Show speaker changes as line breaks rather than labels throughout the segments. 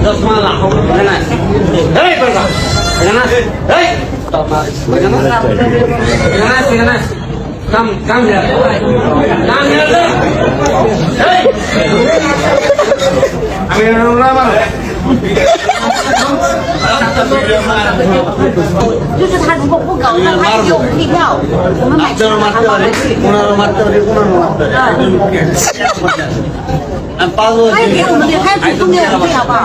চশমা লাখো না এই বেটা এখানে এই এখানে কাম here এই আমি রামা
就是他如果不搞，那他就退票。我们买车他帮我去。他也给我们的，他主动给我们退，好不好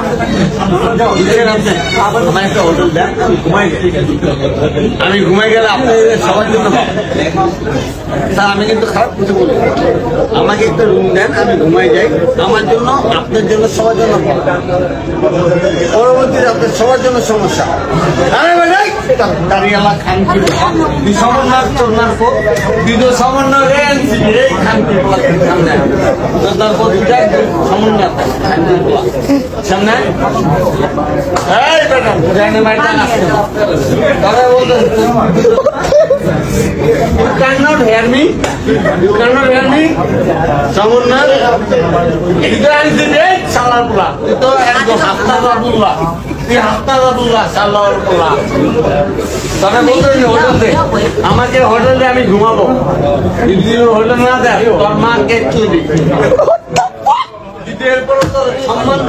？আমি
ঘুমাই গেলে আপনাদের সবার জন্য স্যার আমি কিন্তু খারাপ কিছু বলি আমাকে একটু রুম দেন আমি ঘুমাই যাই আমার জন্য আপনার জন্য সবার জন্য পরবর্তীতে আপনার সবার জন্য সমস্যা আরে ভাই দাঁড়িয়ালা খান কি সমন্বয় চলনার পর দ্বিতীয় সমন্বয় এই খান কি সামনে তারপর সমন্বয় সামনে এই বেটা জানে মাইটা আসছে তবে বলতেন You cannot hear me. You cannot hear me. Someone itu yang tidak salah pula. Itu yang haftar pula. Di haftar pula salah pula. Tapi betul ni hotel deh. Amaje hotel deh kami घुमाबो. Ini hotel mana deh? Torma ke curi. Di depan tu, someone